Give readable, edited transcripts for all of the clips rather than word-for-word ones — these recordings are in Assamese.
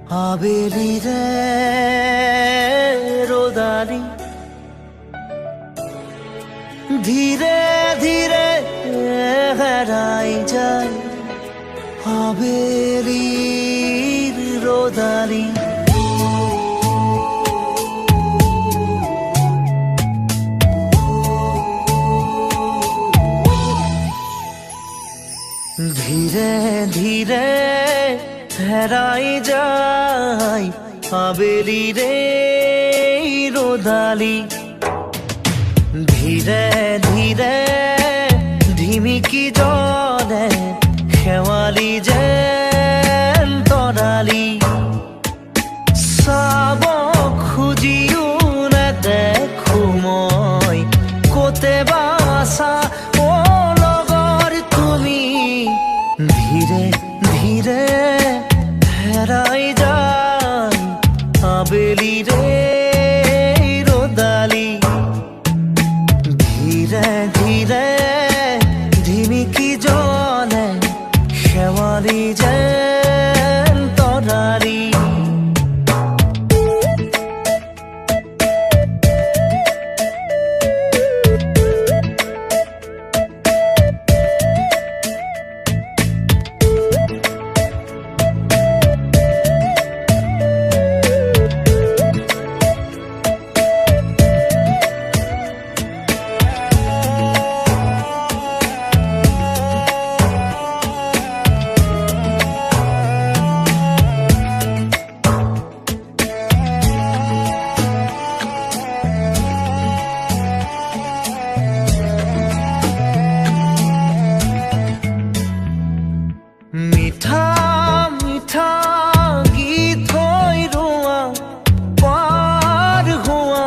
আবেলি রে রোদালি ধীরে ধীরে হারাই যায় আবেলির রোদালি ধীরে ধীরে হারাই যায় আবেলি রে রোদালি ধীরে ধীরে ঢিমিকি জলে খেৱালি যেন তৰালি চাব খুজিও নেদেখো মই ক'তে বা আছা অ লগৰ তুমি ধীৰে ধীৰে হেৰাই যায় আবেলি ৰে ৰ'দালি ধীৰে ধীৰে ঢিমিকি জলে খেৱালি যেন তৰালি মিঠা মিঠা গীত হৈ ৰোৱা পাৰ হোৱা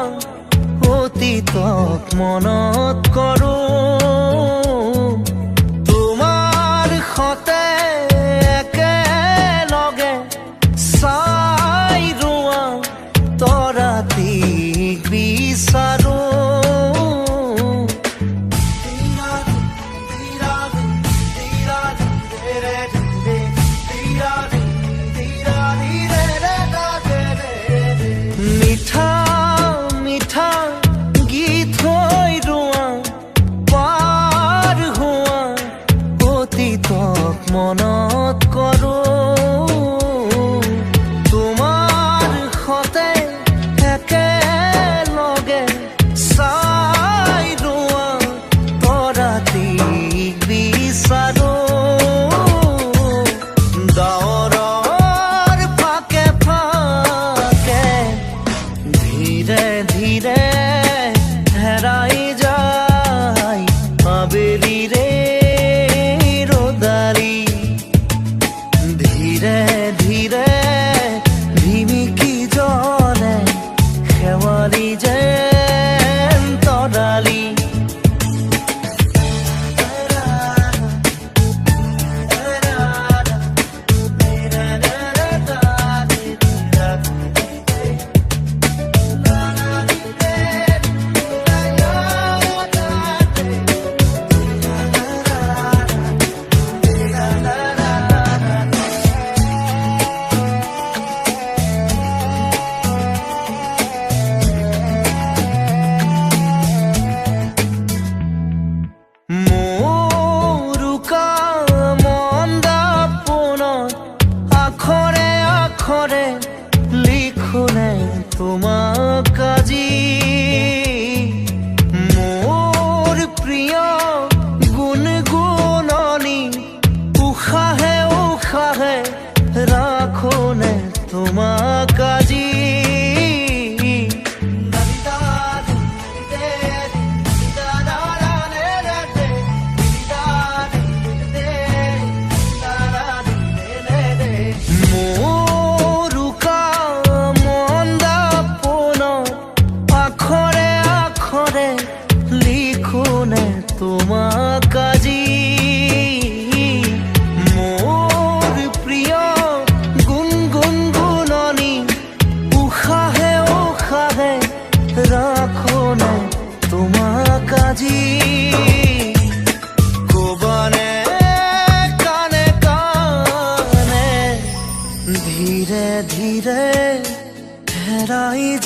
অতীতক মনত কৰোঁ তোমাৰ সতে একেলগে চাই ৰোৱা তৰাটিক বিচাৰোঁ মিঠা মিঠা গীত হৈ ৰোৱা পাৰ হোৱা অতীতক মনত কৰোঁ তোমাৰ সতে একেলগে চাই ৰোৱা তৰাটিক বিচাৰোঁ ডাৱৰৰ ফাকে ফাকে ধীৰে ধীৰে হেৰাই যায় আবেলি ৰে ৰ'দালি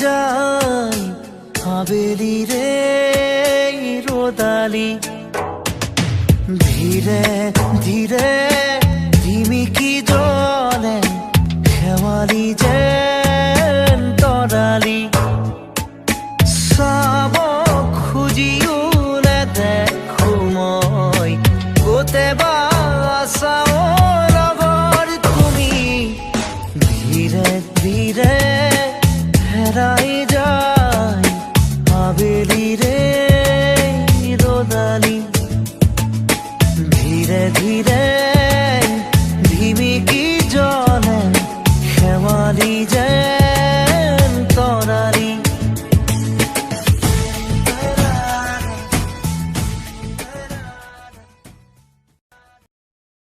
যায় আবেলি ৰে ৰোদালি ধীৰে ধীৰে ধিমিকি জলে খেৱালি যেন তৰালি চাব খুজিও নেদেখো মই গোটেবা চাও লগৰ তুমি ধীৰে ধীৰে হেৰাই যায় আবেলি ৰে ৰোদালি ধীৰে ধীৰে